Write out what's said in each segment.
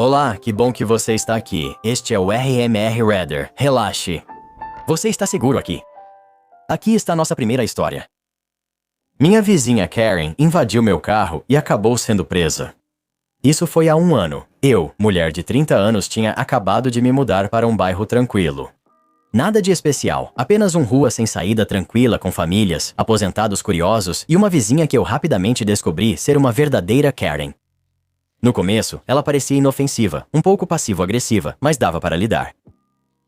Olá, que bom que você está aqui. Este é o RMR Radar. Relaxe. Você está seguro aqui. Aqui está nossa primeira história. Minha vizinha Karen invadiu meu carro e acabou sendo presa. Isso foi há 1 ano. Eu, mulher de 30 anos, tinha acabado de me mudar para um bairro tranquilo. Nada de especial, apenas uma rua sem saída tranquila com famílias, aposentados curiosos e uma vizinha que eu rapidamente descobri ser uma verdadeira Karen. No começo, ela parecia inofensiva, um pouco passivo-agressiva, mas dava para lidar.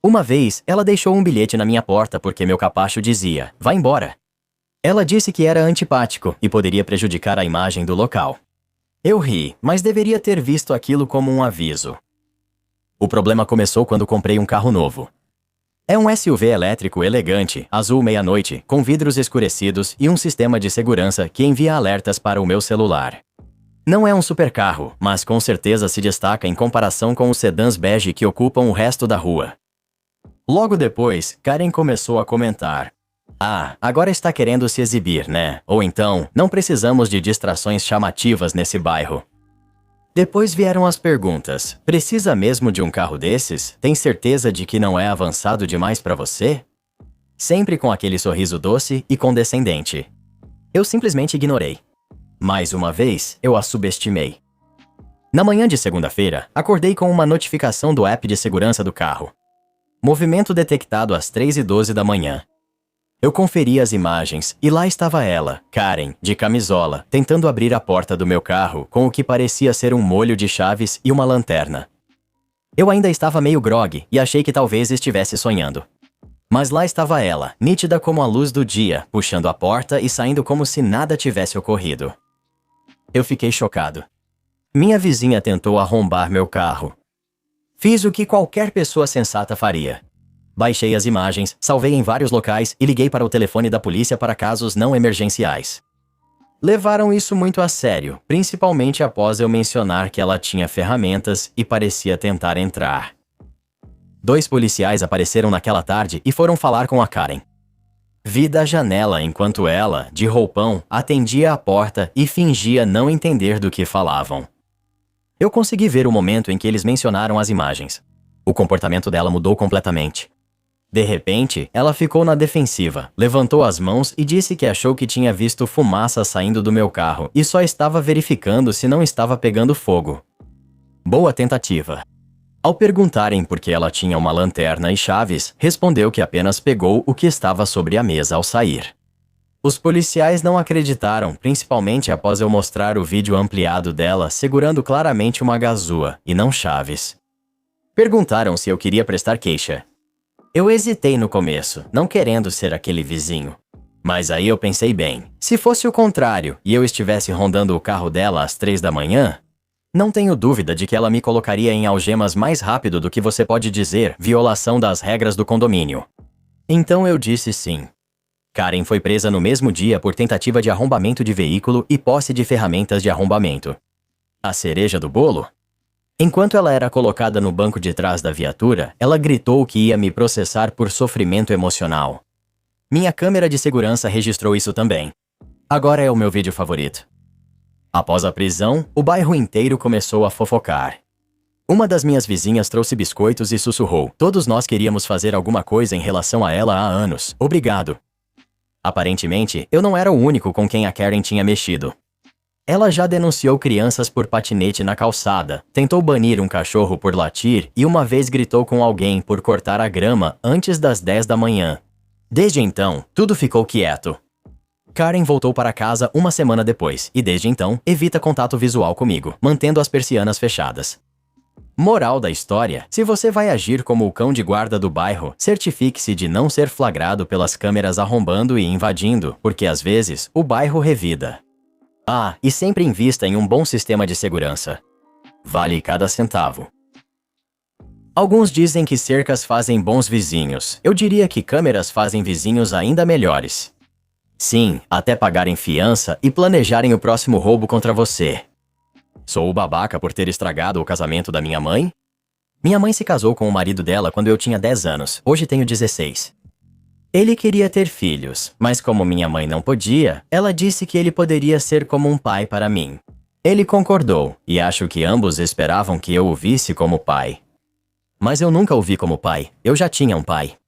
Uma vez, ela deixou um bilhete na minha porta porque meu capacho dizia, "Vá embora." Ela disse que era antipático e poderia prejudicar a imagem do local. Eu ri, mas deveria ter visto aquilo como um aviso. O problema começou quando comprei um carro novo. É um SUV elétrico elegante, azul meia-noite, com vidros escurecidos e um sistema de segurança que envia alertas para o meu celular. Não é um supercarro, mas com certeza se destaca em comparação com os sedãs bege que ocupam o resto da rua. Logo depois, Karen começou a comentar. "Ah, agora está querendo se exibir, né? Ou então, não precisamos de distrações chamativas nesse bairro." Depois vieram as perguntas. "Precisa mesmo de um carro desses? Tem certeza de que não é avançado demais para você?" Sempre com aquele sorriso doce e condescendente. Eu simplesmente ignorei. Mais uma vez, eu a subestimei. Na manhã de segunda-feira, acordei com uma notificação do app de segurança do carro. Movimento detectado às 3h12 da manhã. Eu conferi as imagens e lá estava ela, Karen, de camisola, tentando abrir a porta do meu carro com o que parecia ser um molho de chaves e uma lanterna. Eu ainda estava meio grogue e achei que talvez estivesse sonhando. Mas lá estava ela, nítida como a luz do dia, puxando a porta e saindo como se nada tivesse ocorrido. Eu fiquei chocado. Minha vizinha tentou arrombar meu carro. Fiz o que qualquer pessoa sensata faria. Baixei as imagens, salvei em vários locais e liguei para o telefone da polícia para casos não emergenciais. Levaram isso muito a sério, principalmente após eu mencionar que ela tinha ferramentas e parecia tentar entrar. 2 policiais apareceram naquela tarde e foram falar com a Karen. Vi da janela enquanto ela, de roupão, atendia a porta e fingia não entender do que falavam. Eu consegui ver o momento em que eles mencionaram as imagens. O comportamento dela mudou completamente. De repente, ela ficou na defensiva, levantou as mãos e disse que achou que tinha visto fumaça saindo do meu carro e só estava verificando se não estava pegando fogo. Boa tentativa. Ao perguntarem por que ela tinha uma lanterna e chaves, respondeu que apenas pegou o que estava sobre a mesa ao sair. Os policiais não acreditaram, principalmente após eu mostrar o vídeo ampliado dela segurando claramente uma gazua, e não chaves. Perguntaram se eu queria prestar queixa. Eu hesitei no começo, não querendo ser aquele vizinho. Mas aí eu pensei bem, se fosse o contrário e eu estivesse rondando o carro dela às 3 da manhã, não tenho dúvida de que ela me colocaria em algemas mais rápido do que você pode dizer violação das regras do condomínio. Então eu disse sim. Karen foi presa no mesmo dia por tentativa de arrombamento de veículo e posse de ferramentas de arrombamento. A cereja do bolo? Enquanto ela era colocada no banco de trás da viatura, ela gritou que ia me processar por sofrimento emocional. Minha câmera de segurança registrou isso também. Agora é o meu vídeo favorito. Após a prisão, o bairro inteiro começou a fofocar. Uma das minhas vizinhas trouxe biscoitos e sussurrou: "Todos nós queríamos fazer alguma coisa em relação a ela há anos. Obrigado." Aparentemente, eu não era o único com quem a Karen tinha mexido. Ela já denunciou crianças por patinete na calçada, tentou banir um cachorro por latir e uma vez gritou com alguém por cortar a grama antes das 10 da manhã. Desde então, tudo ficou quieto. Karen voltou para casa 1 semana depois e desde então evita contato visual comigo, mantendo as persianas fechadas. Moral da história: se você vai agir como o cão de guarda do bairro, certifique-se de não ser flagrado pelas câmeras arrombando e invadindo, porque às vezes o bairro revida. Ah, e sempre invista em um bom sistema de segurança. Vale cada centavo. Alguns dizem que cercas fazem bons vizinhos. Eu diria que câmeras fazem vizinhos ainda melhores. Sim, até pagarem fiança e planejarem o próximo roubo contra você. Sou o babaca por ter estragado o casamento da minha mãe? Minha mãe se casou com o marido dela quando eu tinha 10 anos, hoje tenho 16. Ele queria ter filhos, mas como minha mãe não podia, ela disse que ele poderia ser como um pai para mim. Ele concordou, e acho que ambos esperavam que eu o visse como pai. Mas eu nunca o vi como pai, eu já tinha um pai.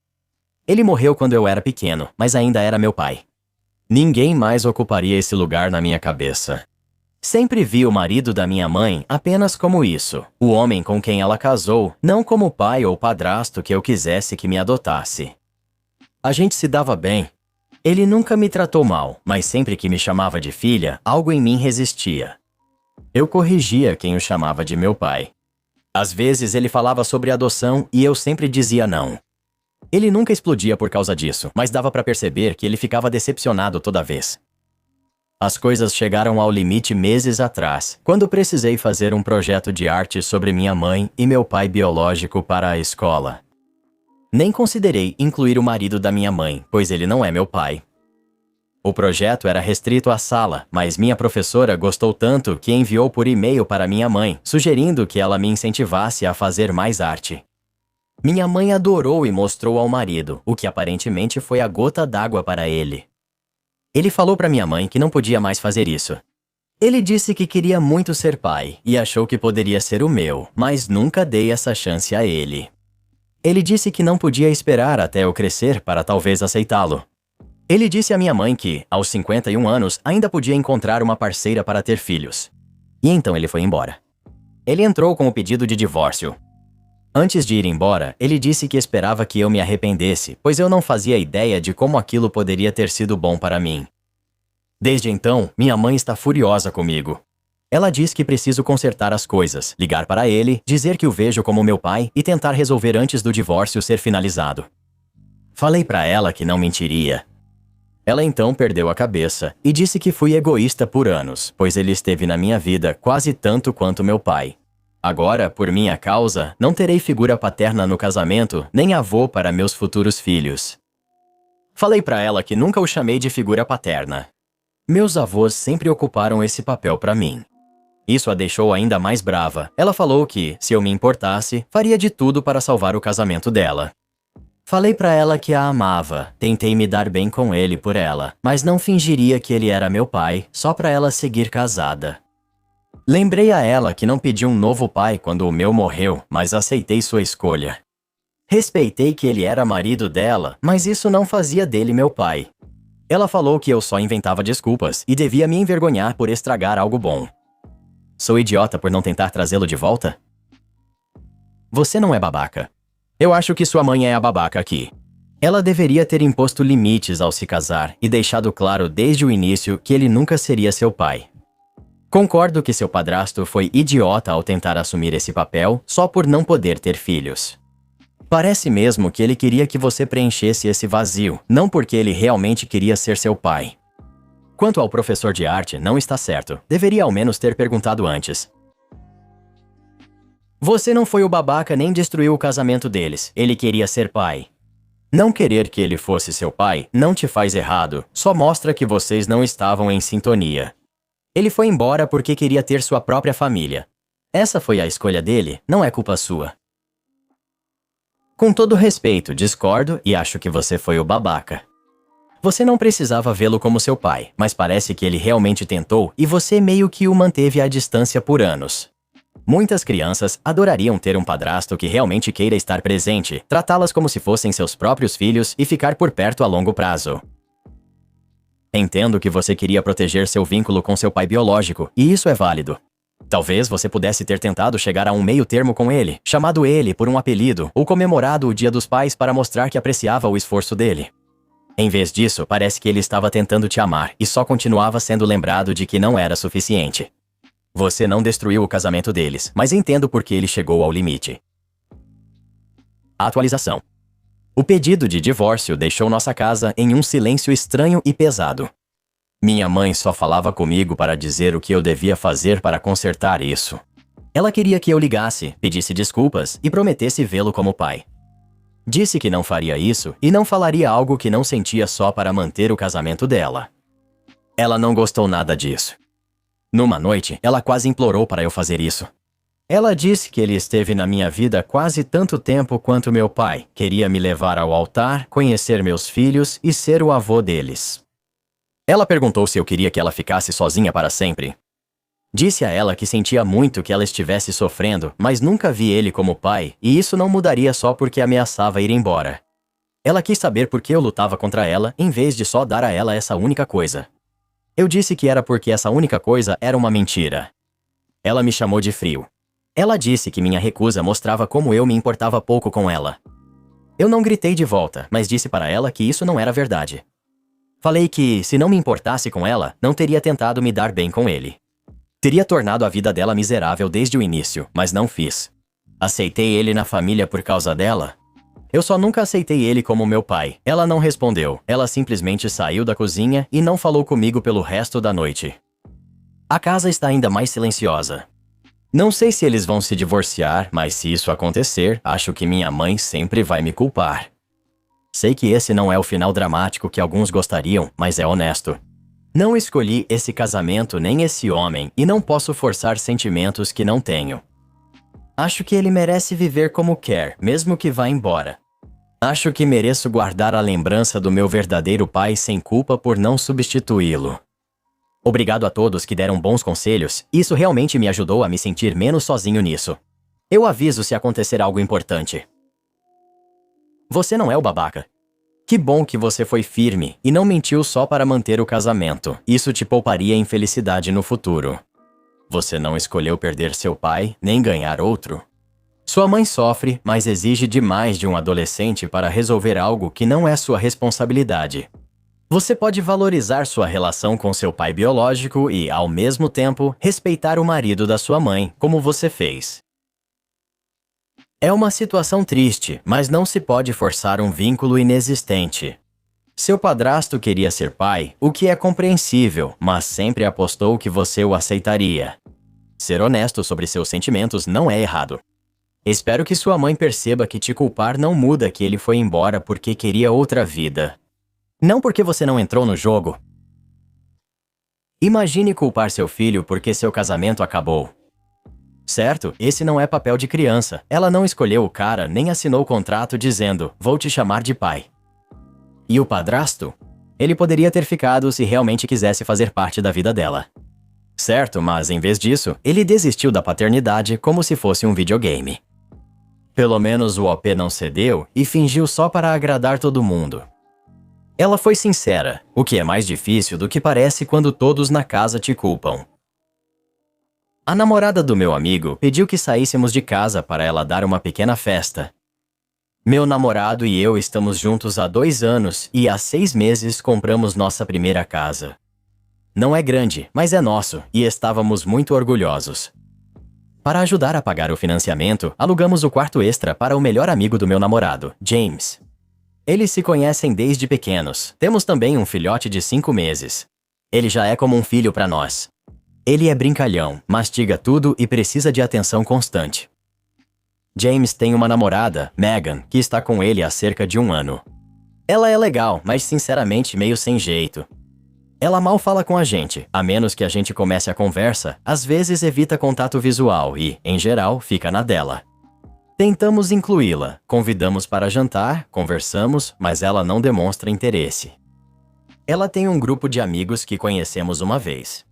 Ele morreu quando eu era pequeno, mas ainda era meu pai. Ninguém mais ocuparia esse lugar na minha cabeça. Sempre vi o marido da minha mãe apenas como isso, o homem com quem ela casou, não como pai ou padrasto que eu quisesse que me adotasse. A gente se dava bem. Ele nunca me tratou mal, mas sempre que me chamava de filha, algo em mim resistia. Eu corrigia quem o chamava de meu pai. Às vezes ele falava sobre adoção e eu sempre dizia não. Ele nunca explodia por causa disso, mas dava para perceber que ele ficava decepcionado toda vez. As coisas chegaram ao limite meses atrás, quando precisei fazer um projeto de arte sobre minha mãe e meu pai biológico para a escola. Nem considerei incluir o marido da minha mãe, pois ele não é meu pai. O projeto era restrito à sala, mas minha professora gostou tanto que enviou por e-mail para minha mãe, sugerindo que ela me incentivasse a fazer mais arte. Minha mãe adorou e mostrou ao marido, o que aparentemente foi a gota d'água para ele. Ele falou para minha mãe que não podia mais fazer isso. Ele disse que queria muito ser pai e achou que poderia ser o meu, mas nunca dei essa chance a ele. Ele disse que não podia esperar até eu crescer para talvez aceitá-lo. Ele disse à minha mãe que, aos 51 anos, ainda podia encontrar uma parceira para ter filhos. E então ele foi embora. Ele entrou com o pedido de divórcio. Antes de ir embora, ele disse que esperava que eu me arrependesse, pois eu não fazia ideia de como aquilo poderia ter sido bom para mim. Desde então, minha mãe está furiosa comigo. Ela diz que preciso consertar as coisas, ligar para ele, dizer que o vejo como meu pai e tentar resolver antes do divórcio ser finalizado. Falei para ela que não mentiria. Ela então perdeu a cabeça e disse que fui egoísta por anos, pois ele esteve na minha vida quase tanto quanto meu pai. Agora, por minha causa, não terei figura paterna no casamento, nem avô para meus futuros filhos. Falei para ela que nunca o chamei de figura paterna. Meus avós sempre ocuparam esse papel para mim. Isso a deixou ainda mais brava. Ela falou que, se eu me importasse, faria de tudo para salvar o casamento dela. Falei para ela que a amava, tentei me dar bem com ele por ela, mas não fingiria que ele era meu pai, só para ela seguir casada. Lembrei a ela que não pedi um novo pai quando o meu morreu, mas aceitei sua escolha. Respeitei que ele era marido dela, mas isso não fazia dele meu pai. Ela falou que eu só inventava desculpas e devia me envergonhar por estragar algo bom. Sou idiota por não tentar trazê-lo de volta? Você não é babaca. Eu acho que sua mãe é a babaca aqui. Ela deveria ter imposto limites ao se casar e deixado claro desde o início que ele nunca seria seu pai. Concordo que seu padrasto foi idiota ao tentar assumir esse papel só por não poder ter filhos. Parece mesmo que ele queria que você preenchesse esse vazio, não porque ele realmente queria ser seu pai. Quanto ao professor de arte, não está certo. Deveria ao menos ter perguntado antes. Você não foi o babaca nem destruiu o casamento deles. Ele queria ser pai. Não querer que ele fosse seu pai não te faz errado, só mostra que vocês não estavam em sintonia. Ele foi embora porque queria ter sua própria família. Essa foi a escolha dele, não é culpa sua. Com todo respeito, discordo e acho que você foi o babaca. Você não precisava vê-lo como seu pai, mas parece que ele realmente tentou e você meio que o manteve à distância por anos. Muitas crianças adorariam ter um padrasto que realmente queira estar presente, tratá-las como se fossem seus próprios filhos e ficar por perto a longo prazo. Entendo que você queria proteger seu vínculo com seu pai biológico, e isso é válido. Talvez você pudesse ter tentado chegar a um meio termo com ele, chamado ele por um apelido, ou comemorado o Dia dos Pais para mostrar que apreciava o esforço dele. Em vez disso, parece que ele estava tentando te amar e só continuava sendo lembrado de que não era suficiente. Você não destruiu o casamento deles, mas entendo por que ele chegou ao limite. Atualização. O pedido de divórcio deixou nossa casa em um silêncio estranho e pesado. Minha mãe só falava comigo para dizer o que eu devia fazer para consertar isso. Ela queria que eu ligasse, pedisse desculpas e prometesse vê-lo como pai. Disse que não faria isso e não falaria algo que não sentia só para manter o casamento dela. Ela não gostou nada disso. Numa noite, ela quase implorou para eu fazer isso. Ela disse que ele esteve na minha vida quase tanto tempo quanto meu pai. Queria me levar ao altar, conhecer meus filhos e ser o avô deles. Ela perguntou se eu queria que ela ficasse sozinha para sempre. Disse a ela que sentia muito que ela estivesse sofrendo, mas nunca vi ele como pai, e isso não mudaria só porque ameaçava ir embora. Ela quis saber por que eu lutava contra ela, em vez de só dar a ela essa única coisa. Eu disse que era porque essa única coisa era uma mentira. Ela me chamou de frio. Ela disse que minha recusa mostrava como eu me importava pouco com ela. Eu não gritei de volta, mas disse para ela que isso não era verdade. Falei que, se não me importasse com ela, não teria tentado me dar bem com ele. Teria tornado a vida dela miserável desde o início, mas não fiz. Aceitei ele na família por causa dela? Eu só nunca aceitei ele como meu pai. Ela não respondeu. Ela simplesmente saiu da cozinha e não falou comigo pelo resto da noite. A casa está ainda mais silenciosa. Não sei se eles vão se divorciar, mas se isso acontecer, acho que minha mãe sempre vai me culpar. Sei que esse não é o final dramático que alguns gostariam, mas é honesto. Não escolhi esse casamento nem esse homem e não posso forçar sentimentos que não tenho. Acho que ele merece viver como quer, mesmo que vá embora. Acho que mereço guardar a lembrança do meu verdadeiro pai sem culpa por não substituí-lo. Obrigado a todos que deram bons conselhos, isso realmente me ajudou a me sentir menos sozinho nisso. Eu aviso se acontecer algo importante. Você não é o babaca. Que bom que você foi firme e não mentiu só para manter o casamento. Isso te pouparia infelicidade no futuro. Você não escolheu perder seu pai, nem ganhar outro. Sua mãe sofre, mas exige demais de um adolescente para resolver algo que não é sua responsabilidade. Você pode valorizar sua relação com seu pai biológico e, ao mesmo tempo, respeitar o marido da sua mãe, como você fez. É uma situação triste, mas não se pode forçar um vínculo inexistente. Seu padrasto queria ser pai, o que é compreensível, mas sempre apostou que você o aceitaria. Ser honesto sobre seus sentimentos não é errado. Espero que sua mãe perceba que te culpar não muda que ele foi embora porque queria outra vida. Não porque você não entrou no jogo. Imagine culpar seu filho porque seu casamento acabou. Certo, esse não é papel de criança. Ela não escolheu o cara nem assinou o contrato dizendo, vou te chamar de pai. E o padrasto? Ele poderia ter ficado se realmente quisesse fazer parte da vida dela. Certo, mas em vez disso, ele desistiu da paternidade como se fosse um videogame. Pelo menos o OP não cedeu e fingiu só para agradar todo mundo. Ela foi sincera, o que é mais difícil do que parece quando todos na casa te culpam. A namorada do meu amigo pediu que saíssemos de casa para ela dar uma pequena festa. Meu namorado e eu estamos juntos há 2 anos e há 6 meses compramos nossa primeira casa. Não é grande, mas é nosso e estávamos muito orgulhosos. Para ajudar a pagar o financiamento, alugamos o quarto extra para o melhor amigo do meu namorado, James. Eles se conhecem desde pequenos. Temos também um filhote de 5 meses. Ele já é como um filho para nós. Ele é brincalhão, mastiga tudo e precisa de atenção constante. James tem uma namorada, Megan, que está com ele há cerca de 1 ano. Ela é legal, mas sinceramente meio sem jeito. Ela mal fala com a gente, a menos que a gente comece a conversa, às vezes evita contato visual e, em geral, fica na dela. Tentamos incluí-la, convidamos para jantar, conversamos, mas ela não demonstra interesse. Ela tem um grupo de amigos que conhecemos uma vez.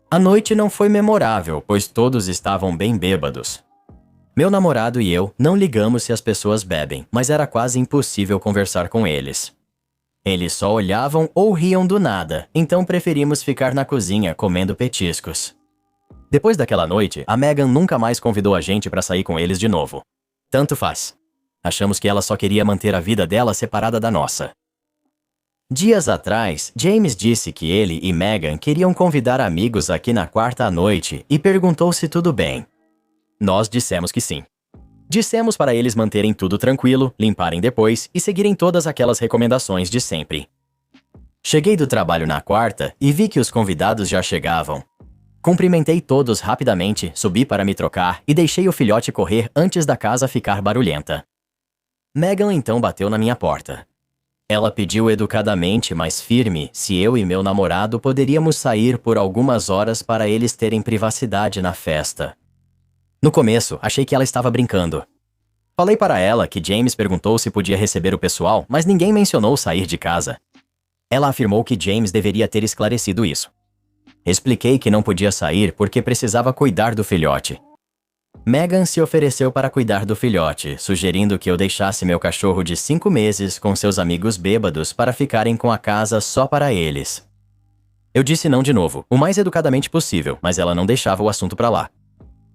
A noite não foi memorável, pois todos estavam bem bêbados. Meu namorado e eu não ligamos se as pessoas bebem, mas era quase impossível conversar com eles. Eles só olhavam ou riam do nada, então preferimos ficar na cozinha comendo petiscos. Depois daquela noite, a Megan nunca mais convidou a gente para sair com eles de novo. Tanto faz. Achamos que ela só queria manter a vida dela separada da nossa. Dias atrás, James disse que ele e Megan queriam convidar amigos aqui na quarta à noite e perguntou se tudo bem. Nós dissemos que sim. Dissemos para eles manterem tudo tranquilo, limparem depois e seguirem todas aquelas recomendações de sempre. Cheguei do trabalho na quarta e vi que os convidados já chegavam. Cumprimentei todos rapidamente, subi para me trocar e deixei o filhote correr antes da casa ficar barulhenta. Megan então bateu na minha porta. Ela pediu educadamente, mas firme, se eu e meu namorado poderíamos sair por algumas horas para eles terem privacidade na festa. No começo, achei que ela estava brincando. Falei para ela que James perguntou se podia receber o pessoal, mas ninguém mencionou sair de casa. Ela afirmou que James deveria ter esclarecido isso. Expliquei que não podia sair porque precisava cuidar do filhote. Megan se ofereceu para cuidar do filhote, sugerindo que eu deixasse meu cachorro de 5 meses com seus amigos bêbados para ficarem com a casa só para eles. Eu disse não de novo, o mais educadamente possível, mas ela não deixava o assunto para lá.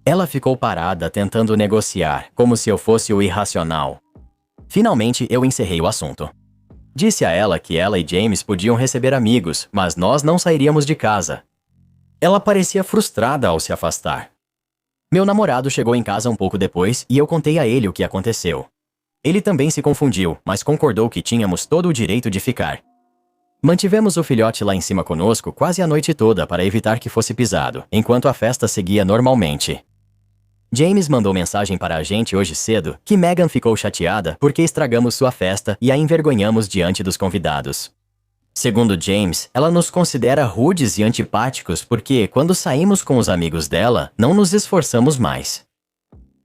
Ela ficou parada tentando negociar, como se eu fosse o irracional. Finalmente, eu encerrei o assunto. Disse a ela que ela e James podiam receber amigos, mas nós não sairíamos de casa. Ela parecia frustrada ao se afastar. Meu namorado chegou em casa um pouco depois e eu contei a ele o que aconteceu. Ele também se confundiu, mas concordou que tínhamos todo o direito de ficar. Mantivemos o filhote lá em cima conosco quase a noite toda para evitar que fosse pisado, enquanto a festa seguia normalmente. James mandou mensagem para a gente hoje cedo que Megan ficou chateada porque estragamos sua festa e a envergonhamos diante dos convidados. Segundo James, ela nos considera rudes e antipáticos porque, quando saímos com os amigos dela, não nos esforçamos mais.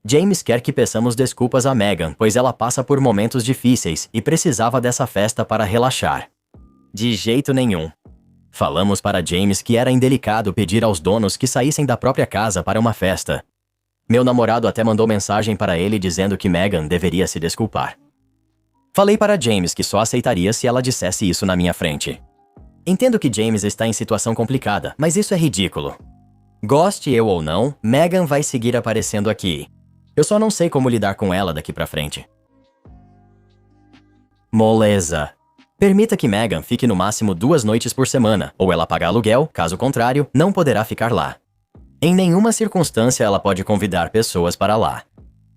James quer que peçamos desculpas a Megan, pois ela passa por momentos difíceis e precisava dessa festa para relaxar. De jeito nenhum. Falamos para James que era indelicado pedir aos donos que saíssem da própria casa para uma festa. Meu namorado até mandou mensagem para ele dizendo que Megan deveria se desculpar. Falei para James que só aceitaria se ela dissesse isso na minha frente. Entendo que James está em situação complicada, mas isso é ridículo. Goste eu ou não, Megan vai seguir aparecendo aqui. Eu só não sei como lidar com ela daqui pra frente. Moleza. Permita que Megan fique no máximo 2 noites por semana, ou ela paga aluguel, caso contrário, não poderá ficar lá. Em nenhuma circunstância ela pode convidar pessoas para lá.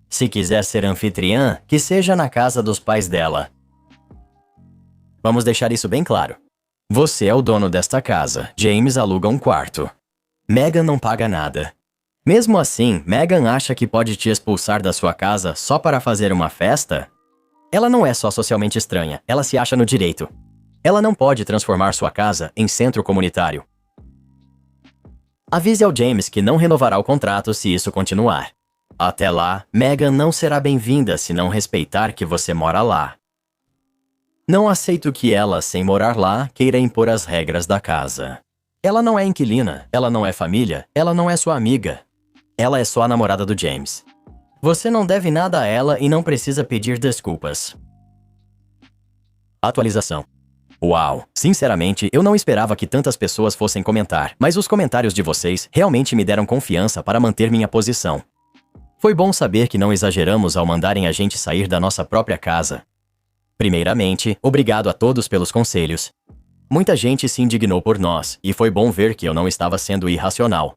Se quiser ser anfitriã, que seja na casa dos pais dela. Vamos deixar isso bem claro. Você é o dono desta casa. James aluga um quarto. Megan não paga nada. Mesmo assim, Megan acha que pode te expulsar da sua casa só para fazer uma festa? Ela não é só socialmente estranha, ela se acha no direito. Ela não pode transformar sua casa em centro comunitário. Avise ao James que não renovará o contrato se isso continuar. Até lá, Megan não será bem-vinda se não respeitar que você mora lá. Não aceito que ela, sem morar lá, queira impor as regras da casa. Ela não é inquilina, ela não é família, ela não é sua amiga. Ela é só a namorada do James. Você não deve nada a ela e não precisa pedir desculpas. Atualização. Uau! Sinceramente, eu não esperava que tantas pessoas fossem comentar, mas os comentários de vocês realmente me deram confiança para manter minha posição. Foi bom saber que não exageramos ao mandarem a gente sair da nossa própria casa. Primeiramente, obrigado a todos pelos conselhos. Muita gente se indignou por nós, e foi bom ver que eu não estava sendo irracional.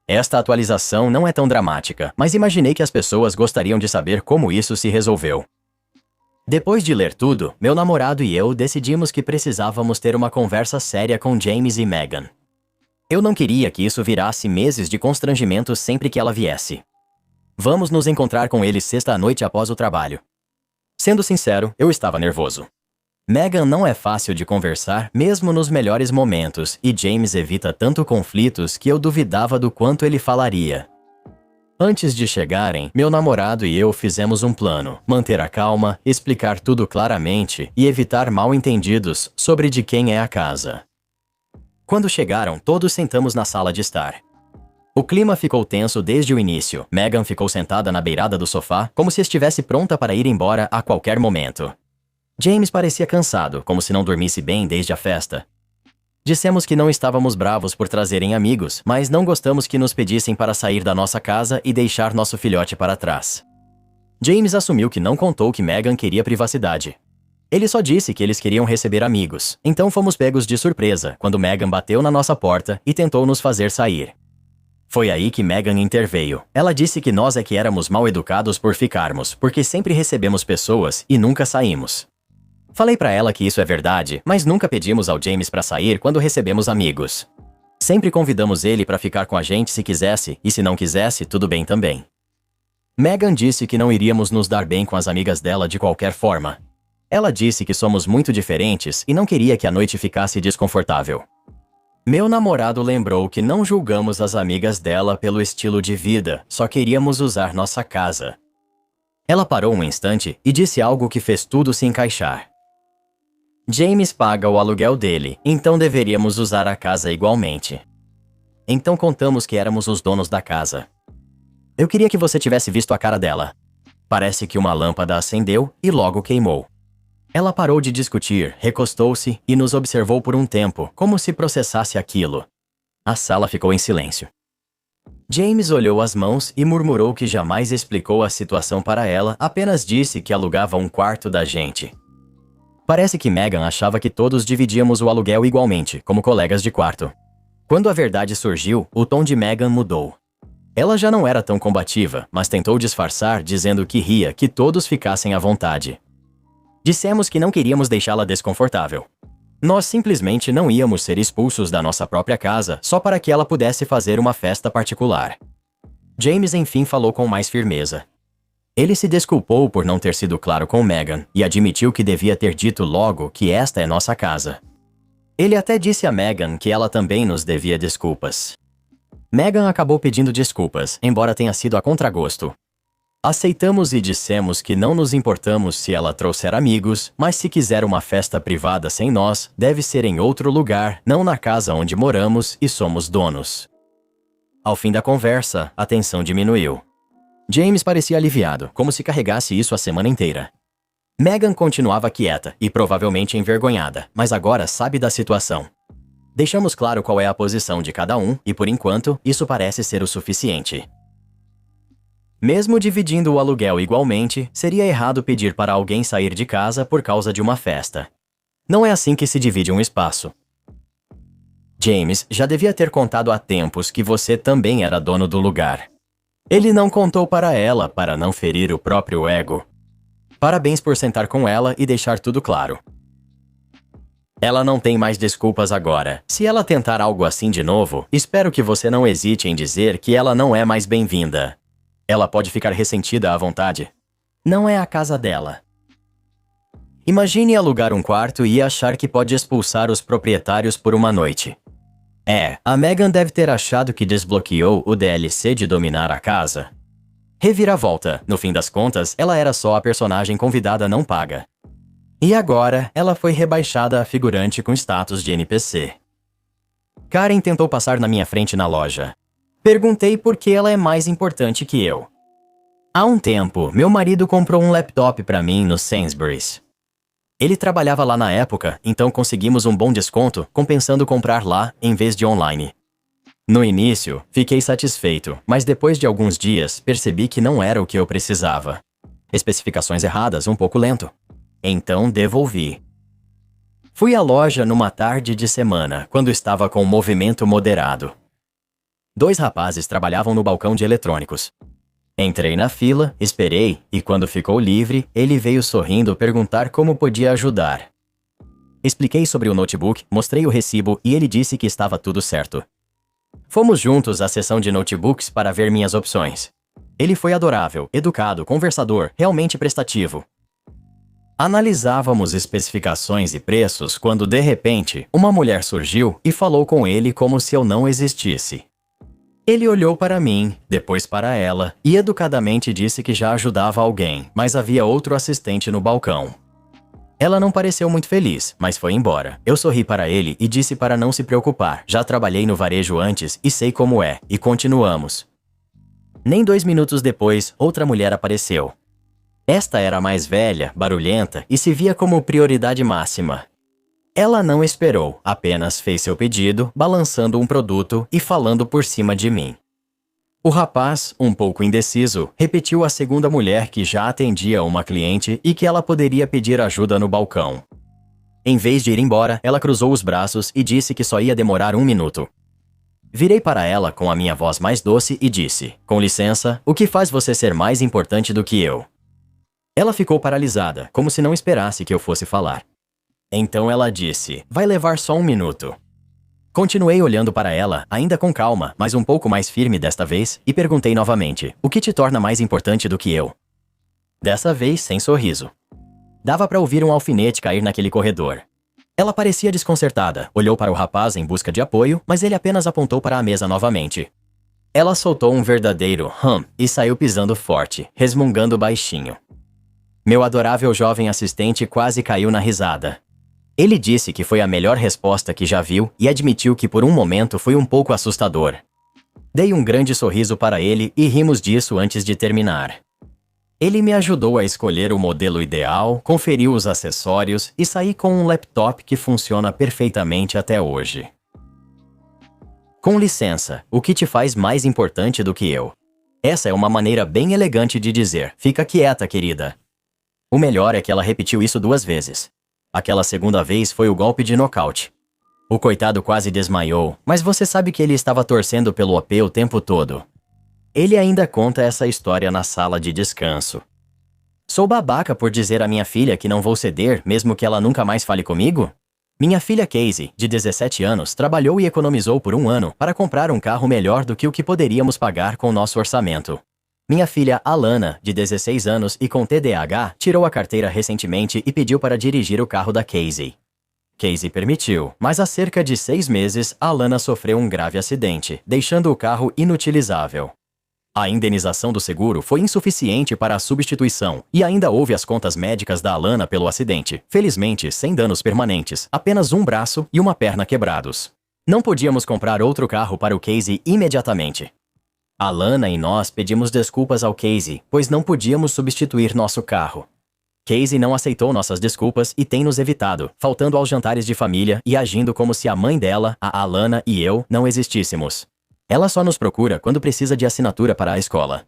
Esta atualização não é tão dramática, mas imaginei que as pessoas gostariam de saber como isso se resolveu. Depois de ler tudo, meu namorado e eu decidimos que precisávamos ter uma conversa séria com James e Megan. Eu não queria que isso virasse meses de constrangimento sempre que ela viesse. Vamos nos encontrar com eles sexta à noite após o trabalho. Sendo sincero, eu estava nervoso. Megan não é fácil de conversar mesmo nos melhores momentos e James evita tanto conflitos que eu duvidava do quanto ele falaria. Antes de chegarem, meu namorado e eu fizemos um plano: manter a calma, explicar tudo claramente e evitar mal-entendidos sobre de quem é a casa. Quando chegaram, todos sentamos na sala de estar. O clima ficou tenso desde o início. Megan ficou sentada na beirada do sofá, como se estivesse pronta para ir embora a qualquer momento. James parecia cansado, como se não dormisse bem desde a festa. Dissemos que não estávamos bravos por trazerem amigos, mas não gostamos que nos pedissem para sair da nossa casa e deixar nosso filhote para trás. James assumiu que não contou que Megan queria privacidade. Ele só disse que eles queriam receber amigos, então fomos pegos de surpresa quando Megan bateu na nossa porta e tentou nos fazer sair. Foi aí que Megan interveio. Ela disse que nós é que éramos mal educados por ficarmos, porque sempre recebemos pessoas e nunca saímos. Falei pra ela que isso é verdade, mas nunca pedimos ao James pra sair quando recebemos amigos. Sempre convidamos ele pra ficar com a gente se quisesse, e se não quisesse, tudo bem também. Megan disse que não iríamos nos dar bem com as amigas dela de qualquer forma. Ela disse que somos muito diferentes e não queria que a noite ficasse desconfortável. Meu namorado lembrou que não julgamos as amigas dela pelo estilo de vida, só queríamos usar nossa casa. Ela parou um instante e disse algo que fez tudo se encaixar. James paga o aluguel dele, então deveríamos usar a casa igualmente. Então contamos que éramos os donos da casa. Eu queria que você tivesse visto a cara dela. Parece que uma lâmpada acendeu e logo queimou. Ela parou de discutir, recostou-se e nos observou por um tempo, como se processasse aquilo. A sala ficou em silêncio. James olhou as mãos e murmurou que jamais explicou a situação para ela, apenas disse que alugava um quarto da gente. Parece que Megan achava que todos dividíamos o aluguel igualmente, como colegas de quarto. Quando a verdade surgiu, o tom de Megan mudou. Ela já não era tão combativa, mas tentou disfarçar dizendo que ria que todos ficassem à vontade. Dissemos que não queríamos deixá-la desconfortável. Nós simplesmente não íamos ser expulsos da nossa própria casa só para que ela pudesse fazer uma festa particular. James enfim falou com mais firmeza. Ele se desculpou por não ter sido claro com Megan e admitiu que devia ter dito logo que esta é nossa casa. Ele até disse a Megan que ela também nos devia desculpas. Megan acabou pedindo desculpas, embora tenha sido a contragosto. Aceitamos e dissemos que não nos importamos se ela trouxer amigos, mas se quiser uma festa privada sem nós, deve ser em outro lugar, não na casa onde moramos e somos donos. Ao fim da conversa, a tensão diminuiu. James parecia aliviado, como se carregasse isso a semana inteira. Megan continuava quieta e provavelmente envergonhada, mas agora sabe da situação. Deixamos claro qual é a posição de cada um e, por enquanto, isso parece ser o suficiente. Mesmo dividindo o aluguel igualmente, seria errado pedir para alguém sair de casa por causa de uma festa. Não é assim que se divide um espaço. James já devia ter contado há tempos que você também era dono do lugar. Ele não contou para ela para não ferir o próprio ego. Parabéns por sentar com ela e deixar tudo claro. Ela não tem mais desculpas agora. Se ela tentar algo assim de novo, espero que você não hesite em dizer que ela não é mais bem-vinda. Ela pode ficar ressentida à vontade. Não é a casa dela. Imagine alugar um quarto e achar que pode expulsar os proprietários por uma noite. A Megan deve ter achado que desbloqueou o DLC de dominar a casa. Reviravolta, no fim das contas, ela era só a personagem convidada não paga. E agora, ela foi rebaixada a figurante com status de NPC. Karen tentou passar na minha frente na loja. Perguntei por que ela é mais importante que eu. Há um tempo, meu marido comprou um laptop para mim no Sainsbury's. Ele trabalhava lá na época, então conseguimos um bom desconto compensando comprar lá em vez de online. No início, fiquei satisfeito, mas depois de alguns dias percebi que não era o que eu precisava. Especificações erradas, um pouco lento. Então devolvi. Fui à loja numa tarde de semana, quando estava com um movimento moderado. 2 rapazes trabalhavam no balcão de eletrônicos. Entrei na fila, esperei, e quando ficou livre, ele veio sorrindo perguntar como podia ajudar. Expliquei sobre o notebook, mostrei o recibo e ele disse que estava tudo certo. Fomos juntos à seção de notebooks para ver minhas opções. Ele foi adorável, educado, conversador, realmente prestativo. Analisávamos especificações e preços quando, de repente, uma mulher surgiu e falou com ele como se eu não existisse. Ele olhou para mim, depois para ela, e educadamente disse que já ajudava alguém, mas havia outro assistente no balcão. Ela não pareceu muito feliz, mas foi embora. Eu sorri para ele e disse para não se preocupar, já trabalhei no varejo antes e sei como é, e continuamos. Nem 2 minutos depois, outra mulher apareceu. Esta era mais velha, barulhenta e se via como prioridade máxima. Ela não esperou, apenas fez seu pedido, balançando um produto e falando por cima de mim. O rapaz, um pouco indeciso, repetiu à segunda mulher que já atendia uma cliente e que ela poderia pedir ajuda no balcão. Em vez de ir embora, ela cruzou os braços e disse que só ia demorar 1 minuto. Virei para ela com a minha voz mais doce e disse, com licença, o que faz você ser mais importante do que eu? Ela ficou paralisada, como se não esperasse que eu fosse falar. Então ela disse, vai levar só 1 minuto. Continuei olhando para ela, ainda com calma, mas um pouco mais firme desta vez, e perguntei novamente, o que te torna mais importante do que eu? Dessa vez, sem sorriso. Dava para ouvir um alfinete cair naquele corredor. Ela parecia desconcertada, olhou para o rapaz em busca de apoio, mas ele apenas apontou para a mesa novamente. Ela soltou um verdadeiro e saiu pisando forte, resmungando baixinho. Meu adorável jovem assistente quase caiu na risada. Ele disse que foi a melhor resposta que já viu e admitiu que por um momento foi um pouco assustador. Dei um grande sorriso para ele e rimos disso antes de terminar. Ele me ajudou a escolher o modelo ideal, conferiu os acessórios e saí com um laptop que funciona perfeitamente até hoje. Com licença, o que te faz mais importante do que eu? Essa é uma maneira bem elegante de dizer, fica quieta, querida. O melhor é que ela repetiu isso 2 vezes. Aquela segunda vez foi o golpe de nocaute. O coitado quase desmaiou, mas você sabe que ele estava torcendo pelo OP o tempo todo. Ele ainda conta essa história na sala de descanso. Sou babaca por dizer à minha filha que não vou ceder, mesmo que ela nunca mais fale comigo? Minha filha Casey, de 17 anos, trabalhou e economizou por 1 ano para comprar um carro melhor do que o que poderíamos pagar com nosso orçamento. Minha filha Alana, de 16 anos e com TDAH, tirou a carteira recentemente e pediu para dirigir o carro da Casey. Casey permitiu, mas há cerca de 6 meses, Alana sofreu um grave acidente, deixando o carro inutilizável. A indenização do seguro foi insuficiente para a substituição e ainda houve as contas médicas da Alana pelo acidente, felizmente sem danos permanentes, apenas um braço e uma perna quebrados. Não podíamos comprar outro carro para o Casey imediatamente. Alana e nós pedimos desculpas ao Casey, pois não podíamos substituir nosso carro. Casey não aceitou nossas desculpas e tem nos evitado, faltando aos jantares de família e agindo como se a mãe dela, a Alana e eu não existíssemos. Ela só nos procura quando precisa de assinatura para a escola.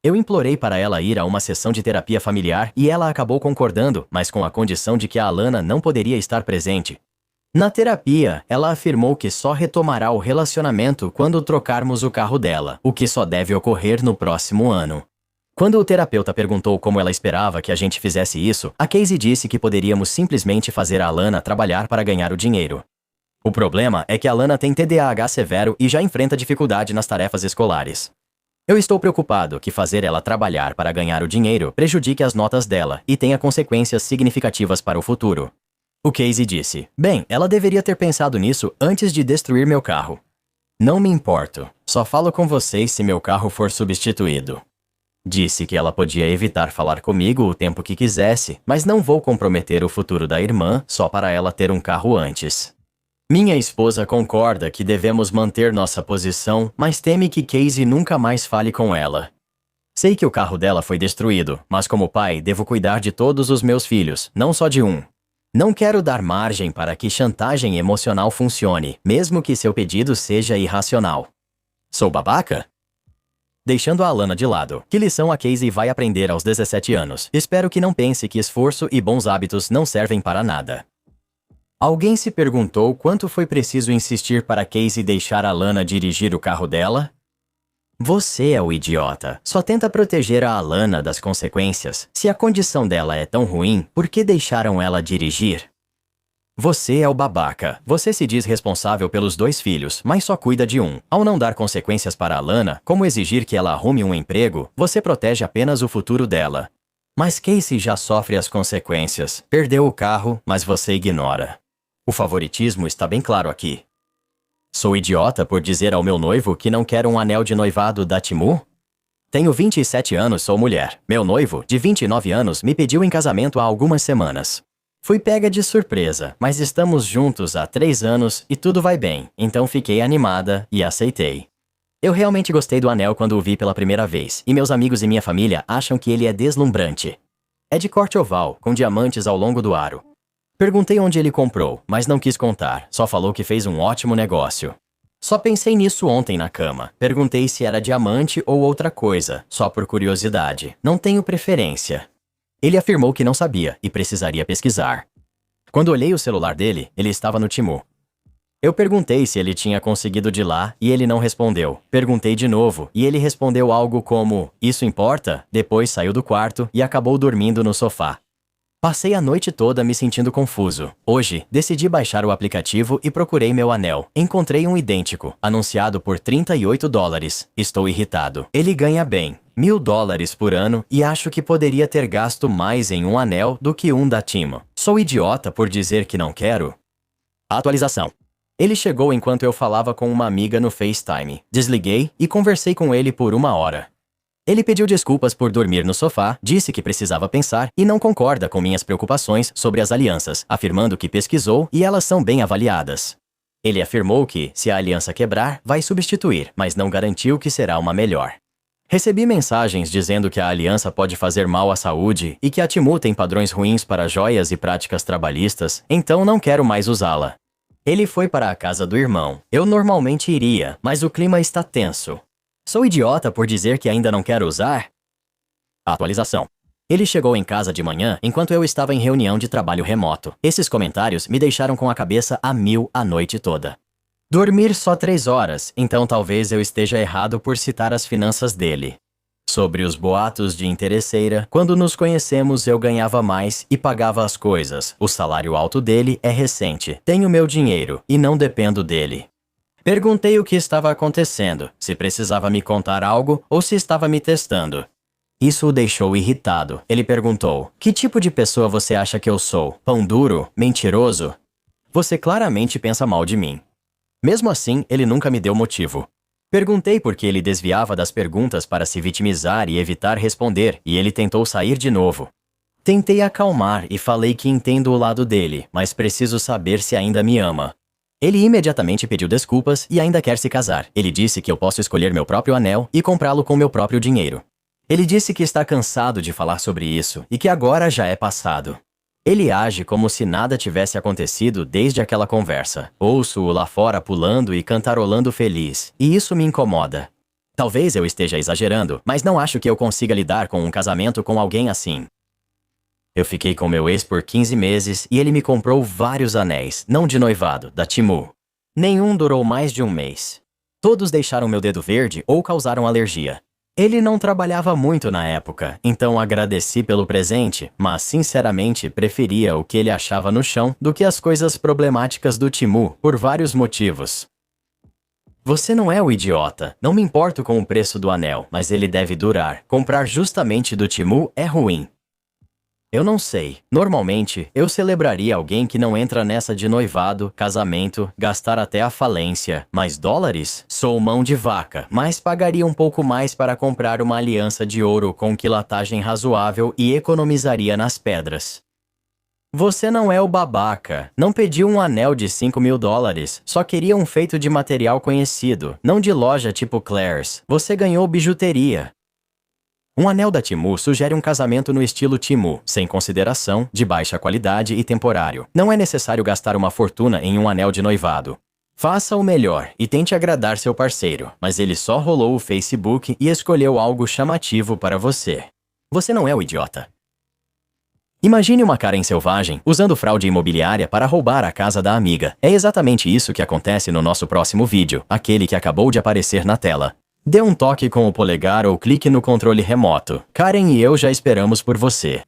Eu implorei para ela ir a uma sessão de terapia familiar e ela acabou concordando, mas com a condição de que a Alana não poderia estar presente. Na terapia, ela afirmou que só retomará o relacionamento quando trocarmos o carro dela, o que só deve ocorrer no próximo ano. Quando o terapeuta perguntou como ela esperava que a gente fizesse isso, a Casey disse que poderíamos simplesmente fazer a Alana trabalhar para ganhar o dinheiro. O problema é que a Alana tem TDAH severo e já enfrenta dificuldade nas tarefas escolares. Eu estou preocupado que fazer ela trabalhar para ganhar o dinheiro prejudique as notas dela e tenha consequências significativas para o futuro. O Casey disse, bem, ela deveria ter pensado nisso antes de destruir meu carro. Não me importo, só falo com vocês se meu carro for substituído. Disse que ela podia evitar falar comigo o tempo que quisesse, mas não vou comprometer o futuro da irmã só para ela ter um carro antes. Minha esposa concorda que devemos manter nossa posição, mas teme que Casey nunca mais fale com ela. Sei que o carro dela foi destruído, mas como pai devo cuidar de todos os meus filhos, não só de um. Não quero dar margem para que chantagem emocional funcione, mesmo que seu pedido seja irracional. Sou babaca? Deixando a Alana de lado, que lição a Casey vai aprender aos 17 anos? Espero que não pense que esforço e bons hábitos não servem para nada. Alguém se perguntou quanto foi preciso insistir para Casey deixar a Alana dirigir o carro dela? Você é o idiota. Só tenta proteger a Alana das consequências. Se a condição dela é tão ruim, por que deixaram ela dirigir? Você é o babaca. Você se diz responsável pelos 2 filhos, mas só cuida de um. Ao não dar consequências para a Alana, como exigir que ela arrume um emprego, você protege apenas o futuro dela. Mas Casey já sofre as consequências. Perdeu o carro, mas você ignora. O favoritismo está bem claro aqui. Sou idiota por dizer ao meu noivo que não quero um anel de noivado da Temu? Tenho 27 anos, sou mulher. Meu noivo, de 29 anos, me pediu em casamento há algumas semanas. Fui pega de surpresa, mas estamos juntos há 3 anos e tudo vai bem, então fiquei animada e aceitei. Eu realmente gostei do anel quando o vi pela primeira vez, e meus amigos e minha família acham que ele é deslumbrante. É de corte oval, com diamantes ao longo do aro. Perguntei onde ele comprou, mas não quis contar, só falou que fez um ótimo negócio. Só pensei nisso ontem na cama. Perguntei se era diamante ou outra coisa, só por curiosidade. Não tenho preferência. Ele afirmou que não sabia e precisaria pesquisar. Quando olhei o celular dele, ele estava no Temu. Eu perguntei se ele tinha conseguido de lá e ele não respondeu. Perguntei de novo e ele respondeu algo como, isso importa? Depois saiu do quarto e acabou dormindo no sofá. Passei a noite toda me sentindo confuso. Hoje, decidi baixar o aplicativo e procurei meu anel. Encontrei um idêntico, anunciado por $38. Estou irritado. Ele ganha bem, $1.000 por ano e acho que poderia ter gasto mais em um anel do que um da Temu. Sou idiota por dizer que não quero? Atualização. Ele chegou enquanto eu falava com uma amiga no FaceTime. Desliguei e conversei com ele por 1 hora. Ele pediu desculpas por dormir no sofá, disse que precisava pensar e não concorda com minhas preocupações sobre as alianças, afirmando que pesquisou e elas são bem avaliadas. Ele afirmou que, se a aliança quebrar, vai substituir, mas não garantiu que será uma melhor. Recebi mensagens dizendo que a aliança pode fazer mal à saúde e que a Temu tem padrões ruins para joias e práticas trabalhistas, então não quero mais usá-la. Ele foi para a casa do irmão. Eu normalmente iria, mas o clima está tenso. Sou idiota por dizer que ainda não quero usar? Atualização. Ele chegou em casa de manhã enquanto eu estava em reunião de trabalho remoto. Esses comentários me deixaram com a cabeça a mil a noite toda. Dormir só 3 horas, então talvez eu esteja errado por citar as finanças dele. Sobre os boatos de interesseira, quando nos conhecemos eu ganhava mais e pagava as coisas. O salário alto dele é recente. Tenho meu dinheiro e não dependo dele. Perguntei o que estava acontecendo, se precisava me contar algo ou se estava me testando. Isso o deixou irritado. Ele perguntou: que tipo de pessoa você acha que eu sou? Pão duro? Mentiroso? Você claramente pensa mal de mim. Mesmo assim, ele nunca me deu motivo. Perguntei por que ele desviava das perguntas para se vitimizar e evitar responder, e ele tentou sair de novo. Tentei acalmar e falei que entendo o lado dele, mas preciso saber se ainda me ama. Ele imediatamente pediu desculpas e ainda quer se casar. Ele disse que eu posso escolher meu próprio anel e comprá-lo com meu próprio dinheiro. Ele disse que está cansado de falar sobre isso e que agora já é passado. Ele age como se nada tivesse acontecido desde aquela conversa. Ouço-o lá fora pulando e cantarolando feliz, e isso me incomoda. Talvez eu esteja exagerando, mas não acho que eu consiga lidar com um casamento com alguém assim. Eu fiquei com meu ex por 15 meses e ele me comprou vários anéis, não de noivado, da Temu. Nenhum durou mais de um mês. Todos deixaram meu dedo verde ou causaram alergia. Ele não trabalhava muito na época, então agradeci pelo presente, mas sinceramente preferia o que ele achava no chão do que as coisas problemáticas do Temu, por vários motivos. Você não é o idiota. Não me importo com o preço do anel, mas ele deve durar. Comprar justamente do Temu é ruim. Eu não sei. Normalmente, eu celebraria alguém que não entra nessa de noivado, casamento, gastar até a falência. Mas dólares? Sou mão de vaca, mas pagaria um pouco mais para comprar uma aliança de ouro com quilatagem razoável e economizaria nas pedras. Você não é o babaca. Não pediu um anel de $5.000. Só queria um feito de material conhecido, não de loja tipo Claire's. Você ganhou bijuteria. Um anel da Temu sugere um casamento no estilo Temu, sem consideração, de baixa qualidade e temporário. Não é necessário gastar uma fortuna em um anel de noivado. Faça o melhor e tente agradar seu parceiro, mas ele só rolou o Facebook e escolheu algo chamativo para você. Você não é o idiota. Imagine uma Karen selvagem usando fraude imobiliária para roubar a casa da amiga. É exatamente isso que acontece no nosso próximo vídeo, aquele que acabou de aparecer na tela. Dê um toque com o polegar ou clique no controle remoto. Karen e eu já esperamos por você.